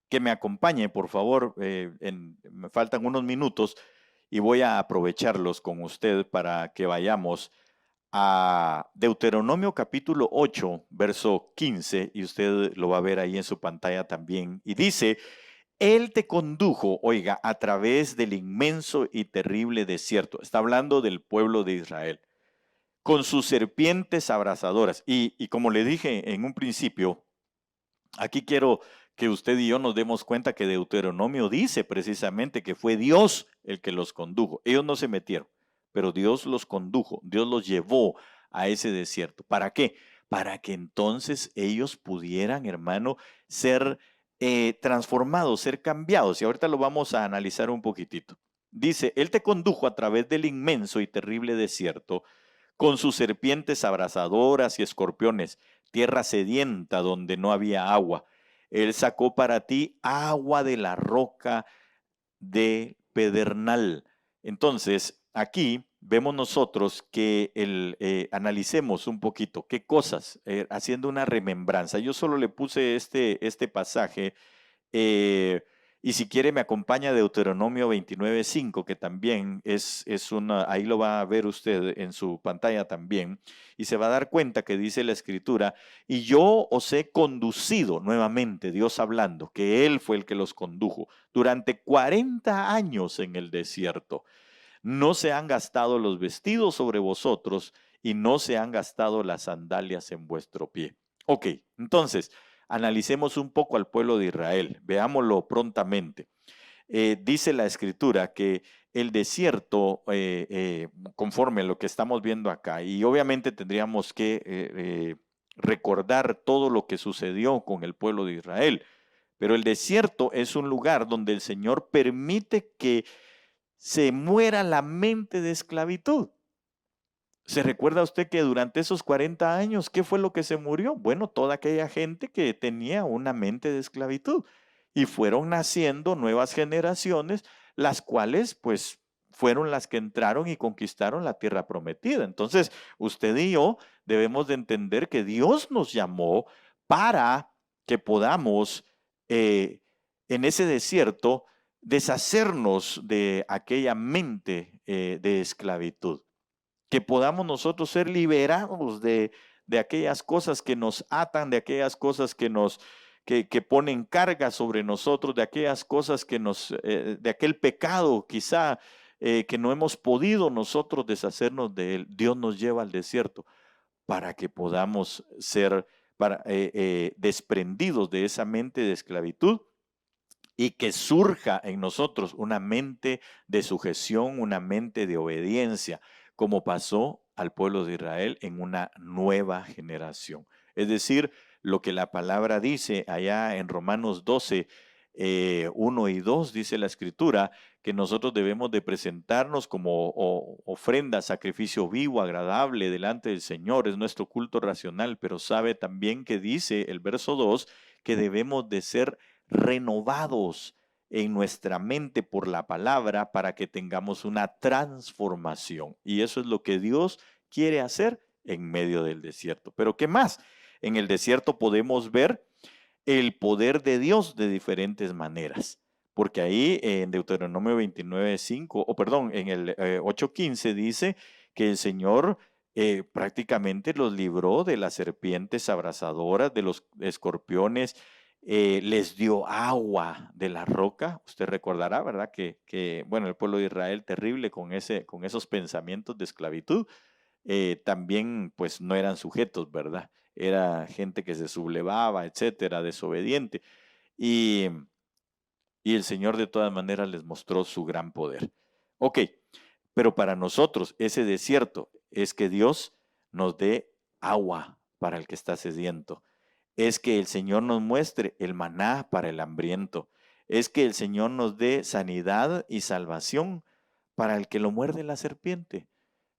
me acompañe, por favor, me faltan unos minutos y voy a aprovecharlos con usted para que vayamos a Deuteronomio capítulo 8, verso 15, y usted lo va a ver ahí en su pantalla también. Y dice, Él te condujo, oiga, a través del inmenso y terrible desierto. Está hablando del pueblo de Israel, con sus serpientes abrasadoras. Y como le dije en un principio, aquí quiero que usted y yo nos demos cuenta que Deuteronomio dice precisamente que fue Dios el que los condujo. Ellos no se metieron, pero Dios los condujo, Dios los llevó a ese desierto. ¿Para qué? Para que entonces ellos pudieran, hermano, ser transformados, ser cambiados. Y ahorita lo vamos a analizar un poquitito. Dice, Él te condujo a través del inmenso y terrible desierto con sus serpientes abrasadoras y escorpiones, tierra sedienta donde no había agua. Él sacó para ti agua de la roca de pedernal. Entonces, aquí vemos nosotros que analicemos un poquito qué cosas, haciendo una remembranza. Yo solo le puse este pasaje eh, y si quiere me acompaña Deuteronomio 29:5, que también es una, ahí lo va a ver usted en su pantalla también, y se va a dar cuenta que dice la escritura, y yo os he conducido, nuevamente Dios hablando, que Él fue el que los condujo, durante 40 años en el desierto. No se han gastado los vestidos sobre vosotros y no se han gastado las sandalias en vuestro pie. Ok, entonces, analicemos un poco al pueblo de Israel, veámoslo prontamente. Dice la escritura que el desierto, conforme a lo que estamos viendo acá, y obviamente tendríamos que recordar todo lo que sucedió con el pueblo de Israel, pero el desierto es un lugar donde el Señor permite que se muera la mente de esclavitud. ¿Se recuerda usted que durante esos 40 años, qué fue lo que se murió? Bueno, toda aquella gente que tenía una mente de esclavitud y fueron naciendo nuevas generaciones, las cuales pues fueron las que entraron y conquistaron la tierra prometida. Entonces, usted y yo debemos de entender que Dios nos llamó para que podamos en ese desierto deshacernos de aquella mente de esclavitud, que podamos nosotros ser liberados de aquellas cosas que nos atan, de aquellas cosas que ponen carga sobre nosotros, de aquellas cosas de aquel pecado quizá que no hemos podido nosotros deshacernos de él. Dios nos lleva al desierto para que podamos ser desprendidos de esa mente de esclavitud, y que surja en nosotros una mente de sujeción, una mente de obediencia, como pasó al pueblo de Israel en una nueva generación. Es decir, lo que la palabra dice allá en Romanos 12, 1 y 2, dice la Escritura, que nosotros debemos de presentarnos como ofrenda, sacrificio vivo, agradable delante del Señor, es nuestro culto racional, pero sabe también que dice el verso 2 que debemos de ser renovados en nuestra mente por la palabra para que tengamos una transformación. Y eso es lo que Dios quiere hacer en medio del desierto. Pero ¿qué más? En el desierto podemos ver el poder de Dios de diferentes maneras. Porque ahí en Deuteronomio 29:5, o perdón, en el 8:15 dice que el Señor prácticamente los libró de las serpientes abrasadoras, de los escorpiones, les dio agua de la roca. Usted recordará, ¿verdad? Bueno, el pueblo de Israel terrible con esos pensamientos de esclavitud, también pues no eran sujetos, ¿verdad? Era gente que se sublevaba, etcétera, desobediente. Y, y el Señor de todas maneras les mostró su gran poder. Ok, pero para nosotros ese desierto es que Dios nos dé agua para el que está sediento. Es que el Señor nos muestre el maná para el hambriento. Es que el Señor nos dé sanidad y salvación para el que lo muerde la serpiente.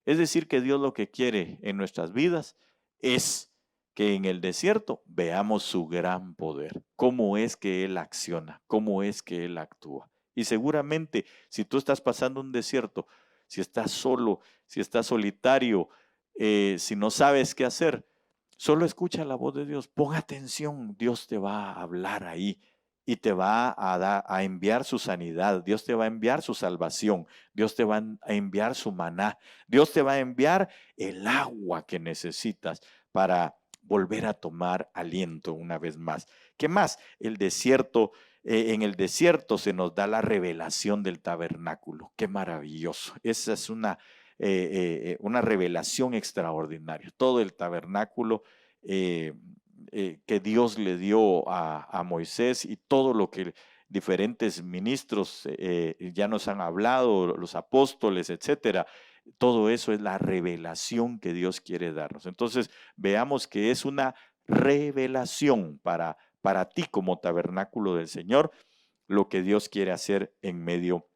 Es decir, que Dios lo que quiere en nuestras vidas es que en el desierto veamos su gran poder, cómo es que Él acciona, cómo es que Él actúa. Y seguramente si tú estás pasando un desierto, si estás solo, si estás solitario, si no sabes qué hacer, solo escucha la voz de Dios, pon atención, Dios te va a hablar ahí y te va a enviar su sanidad, Dios te va a enviar su salvación, Dios te va a enviar su maná, Dios te va a enviar el agua que necesitas para volver a tomar aliento una vez más. ¿Qué más? El desierto, en el desierto se nos da la revelación del tabernáculo. Qué maravilloso. Esa es una revelación extraordinaria. Todo el tabernáculo que Dios le dio a Moisés y todo lo que diferentes ministros ya nos han hablado, los apóstoles, etcétera. Todo eso es la revelación que Dios quiere darnos. Entonces, veamos que es una revelación para ti como tabernáculo del Señor, lo que Dios quiere hacer en medio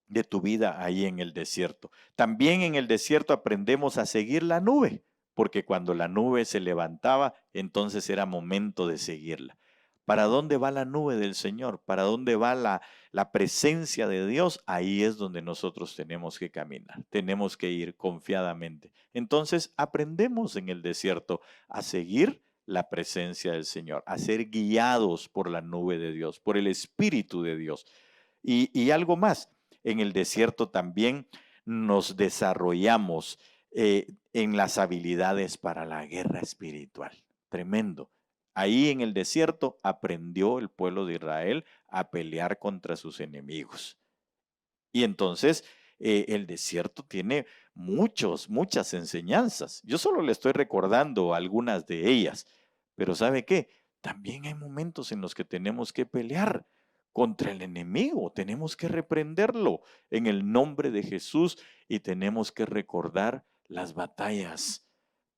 de tu vida ahí en el desierto. También en el desierto aprendemos a seguir la nube, porque cuando la nube se levantaba, entonces era momento de seguirla. ¿Para dónde va la nube del Señor? ¿Para dónde va la presencia de Dios? Ahí es donde nosotros tenemos que caminar, tenemos que ir confiadamente. Entonces aprendemos en el desierto a seguir la presencia del Señor, a ser guiados por la nube de Dios, por el Espíritu de Dios. Y algo más, en el desierto también nos desarrollamos en las habilidades para la guerra espiritual. Tremendo. Ahí en el desierto aprendió el pueblo de Israel a pelear contra sus enemigos. Y entonces el desierto tiene muchas enseñanzas. Yo solo le estoy recordando algunas de ellas, pero ¿sabe qué? También hay momentos en los que tenemos que pelear contra el enemigo, tenemos que reprenderlo en el nombre de Jesús y tenemos que recordar las batallas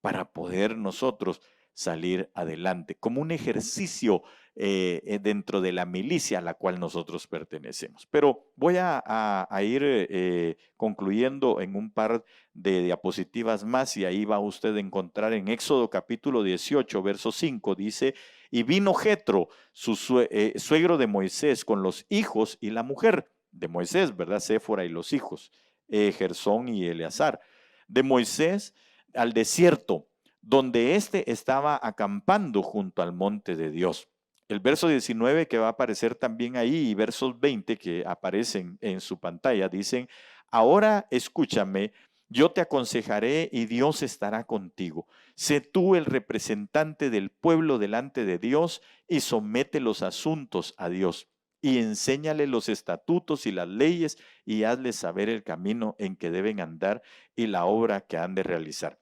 para poder nosotros salir adelante, como un ejercicio dentro de la milicia a la cual nosotros pertenecemos. Pero voy a ir concluyendo en un par de diapositivas más y ahí va usted a encontrar en Éxodo capítulo 18, verso 5, dice, y vino Jetro, suegro de Moisés, con los hijos y la mujer de Moisés, ¿verdad? Séfora y los hijos, Gersón y Eleazar, de Moisés al desierto, donde éste estaba acampando junto al monte de Dios. El verso 19 que va a aparecer también ahí y versos 20 que aparecen en su pantalla dicen, ahora escúchame, yo te aconsejaré y Dios estará contigo. Sé tú el representante del pueblo delante de Dios y somete los asuntos a Dios y enséñale los estatutos y las leyes y hazles saber el camino en que deben andar y la obra que han de realizar.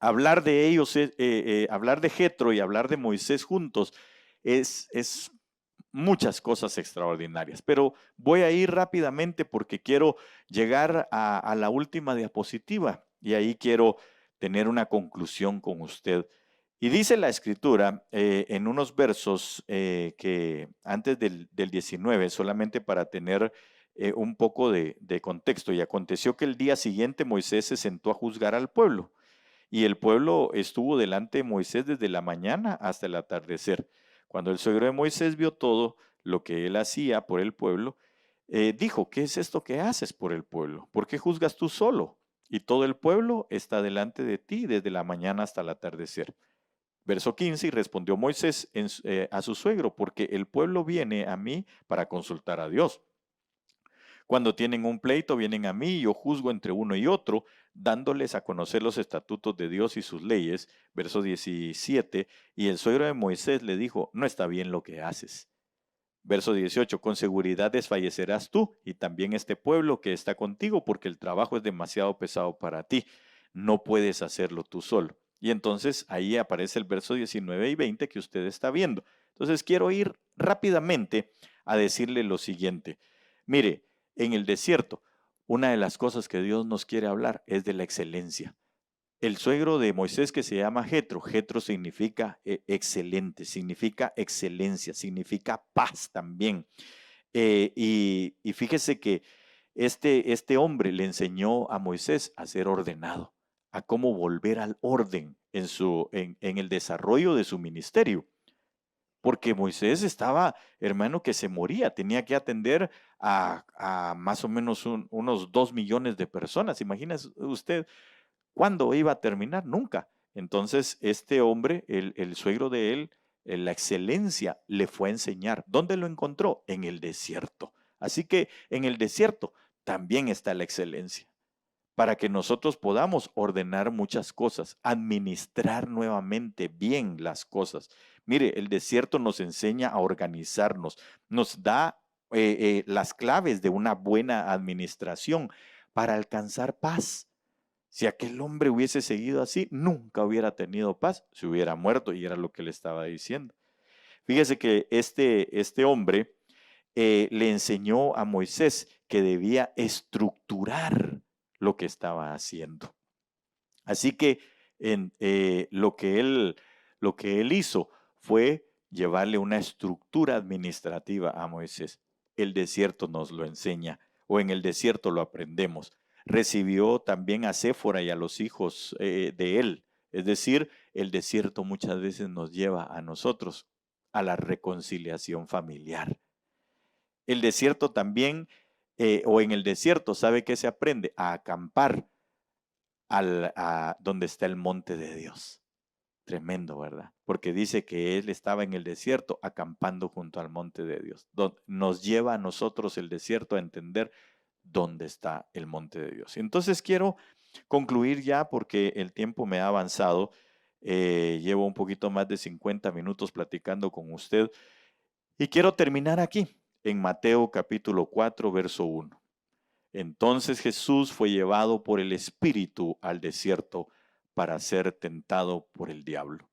Hablar de ellos, hablar de Jetro y hablar de Moisés juntos es muchas cosas extraordinarias, pero voy a ir rápidamente porque quiero llegar a la última diapositiva y ahí quiero tener una conclusión con usted. Y dice la escritura en unos versos que antes del 19, solamente para tener un poco de contexto, y aconteció que el día siguiente Moisés se sentó a juzgar al pueblo. Y el pueblo estuvo delante de Moisés desde la mañana hasta el atardecer. Cuando el suegro de Moisés vio todo lo que él hacía por el pueblo, dijo, ¿qué es esto que haces por el pueblo? ¿Por qué juzgas tú solo? Y todo el pueblo está delante de ti desde la mañana hasta el atardecer. Verso 15, y respondió Moisés a su suegro, porque el pueblo viene a mí para consultar a Dios. Cuando tienen un pleito, vienen a mí y yo juzgo entre uno y otro, dándoles a conocer los estatutos de Dios y sus leyes. Verso 17, y el suegro de Moisés le dijo, no está bien lo que haces. Verso 18, con seguridad desfallecerás tú y también este pueblo que está contigo, porque el trabajo es demasiado pesado para ti. No puedes hacerlo tú solo. Y entonces ahí aparece el verso 19 y 20 que usted está viendo. Entonces quiero ir rápidamente a decirle lo siguiente. Mire, en el desierto, una de las cosas que Dios nos quiere hablar es de la excelencia. El suegro de Moisés que se llama Jetro, Jetro significa excelente, significa excelencia, significa paz también. Y fíjese que este hombre le enseñó a Moisés a ser ordenado, a cómo volver al orden en el desarrollo de su ministerio. Porque Moisés estaba, hermano, que se moría, tenía que atender a más o menos unos 2 millones de personas. Imagínese usted cuándo iba a terminar, nunca. Entonces, este hombre, el suegro de él, la excelencia, le fue a enseñar. ¿Dónde lo encontró? En el desierto. Así que en el desierto también está la excelencia para que nosotros podamos ordenar muchas cosas, administrar nuevamente bien las cosas. Mire, el desierto nos enseña a organizarnos, nos da las claves de una buena administración para alcanzar paz. Si aquel hombre hubiese seguido así, nunca hubiera tenido paz, se hubiera muerto y era lo que le estaba diciendo. Fíjese que este hombre le enseñó a Moisés que debía estructurar lo que estaba haciendo. Así que lo que él hizo fue llevarle una estructura administrativa a Moisés. El desierto nos lo enseña, o en el desierto lo aprendemos. Recibió también a Séfora y a los hijos de él. Es decir, el desierto muchas veces nos lleva a nosotros a la reconciliación familiar. El desierto también, o en el desierto, ¿sabe qué se aprende? A acampar a donde está el monte de Dios. Tremendo, ¿verdad? Porque dice que él estaba en el desierto acampando junto al monte de Dios. Nos lleva a nosotros el desierto a entender dónde está el monte de Dios. Entonces quiero concluir ya porque el tiempo me ha avanzado. Llevo un poquito más de 50 minutos platicando con usted y quiero terminar aquí en Mateo capítulo 4, verso 1. Entonces Jesús fue llevado por el Espíritu al desierto para ser tentado por el diablo.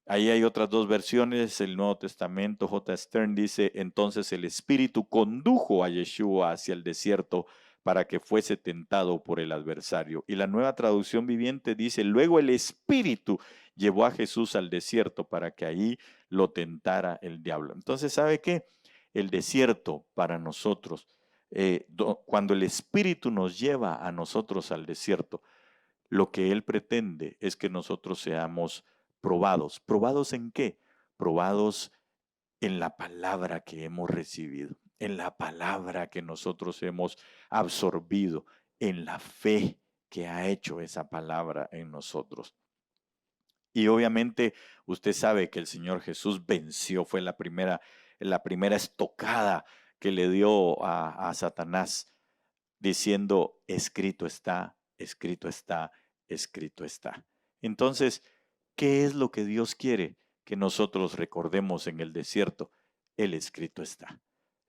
Ahí hay otras dos versiones, el Nuevo Testamento, J. Stern dice, entonces el Espíritu condujo a Yeshua hacia el desierto para que fuese tentado por el adversario. Y la Nueva Traducción Viviente dice, luego el Espíritu llevó a Jesús al desierto para que ahí lo tentara el diablo. Entonces, ¿sabe qué? El desierto para nosotros, cuando el Espíritu nos lleva a nosotros al desierto, lo que Él pretende es que nosotros seamos probados. ¿Probados en qué? Probados en la palabra que hemos recibido, en la palabra que nosotros hemos absorbido, en la fe que ha hecho esa palabra en nosotros. Y obviamente usted sabe que el Señor Jesús venció, fue la primera estocada que le dio a Satanás, diciendo, escrito está, escrito está, escrito está. Entonces, ¿qué es lo que Dios quiere que nosotros recordemos en el desierto? El escrito está.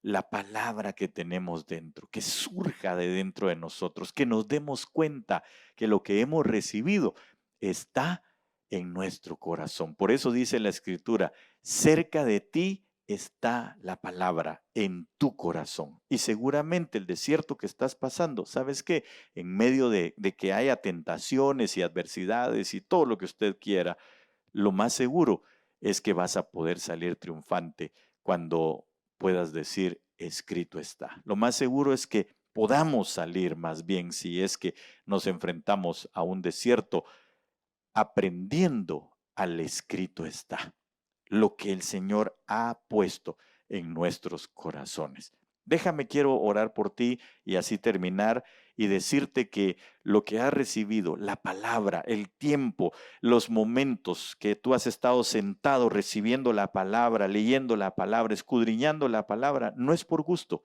La palabra que tenemos dentro, que surja de dentro de nosotros, que nos demos cuenta que lo que hemos recibido está en nuestro corazón. Por eso dice la Escritura, cerca de ti está la palabra, en tu corazón. Y seguramente el desierto que estás pasando, ¿sabes qué? En medio de que haya tentaciones y adversidades y todo lo que usted quiera, lo más seguro es que vas a poder salir triunfante cuando puedas decir, escrito está. Lo más seguro es que podamos salir más bien si es que nos enfrentamos a un desierto aprendiendo al escrito está, lo que el Señor ha puesto en nuestros corazones. Quiero orar por ti y así terminar y decirte que lo que has recibido, la palabra, el tiempo, los momentos que tú has estado sentado recibiendo la palabra, leyendo la palabra, escudriñando la palabra, no es por gusto.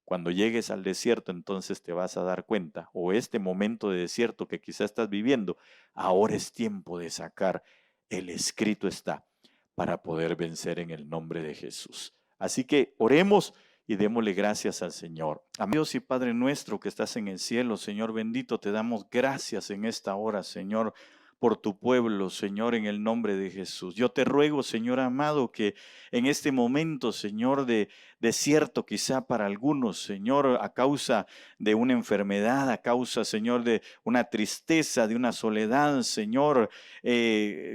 Cuando llegues al desierto, entonces te vas a dar cuenta, o este momento de desierto que quizás estás viviendo, ahora es tiempo de sacar el escrito está para poder vencer en el nombre de Jesús. Así que oremos y démosle gracias al Señor. Amén. Dios y Padre nuestro que estás en el cielo, Señor bendito, te damos gracias en esta hora, Señor, por tu pueblo, Señor, en el nombre de Jesús. Yo te ruego, Señor amado, que en este momento, Señor, de desierto quizá para algunos, Señor, a causa de una enfermedad, a causa, Señor, de una tristeza, de una soledad, Señor,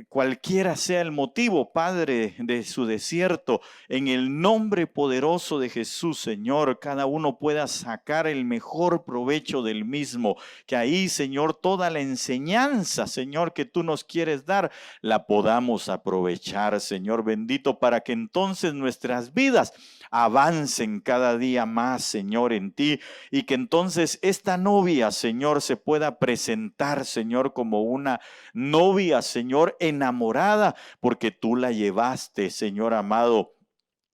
cualquiera sea el motivo, Padre, de su desierto, en el nombre poderoso de Jesús, Señor, cada uno pueda sacar el mejor provecho del mismo, que ahí, Señor, toda la enseñanza, Señor, que tú nos quieres dar, la podamos aprovechar, Señor bendito, para que entonces nuestras vidas avancen cada día más, Señor, en ti, y que entonces esta novia, Señor, se pueda presentar, Señor, como una novia, Señor, enamorada, porque tú la llevaste, Señor amado,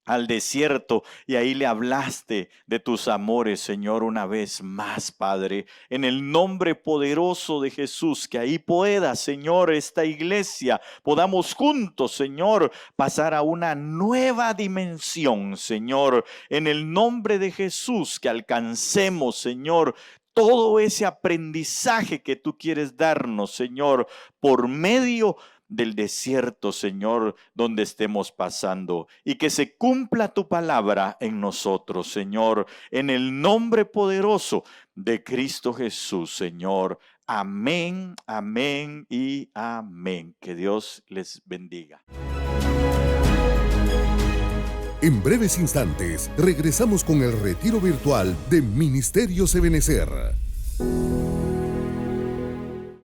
al desierto y ahí le hablaste de tus amores, Señor, una vez más, Padre, en el nombre poderoso de Jesús, que ahí pueda, Señor, esta iglesia, podamos juntos, Señor, pasar a una nueva dimensión, Señor, en el nombre de Jesús, que alcancemos, Señor, todo ese aprendizaje que tú quieres darnos, Señor, por medio del desierto, Señor, donde estemos pasando, y que se cumpla tu palabra en nosotros, Señor, en el nombre poderoso de Cristo Jesús, Señor. Amén, amén y amén. Que Dios les bendiga. En breves instantes regresamos con el retiro virtual de Ministerios Ebenecer.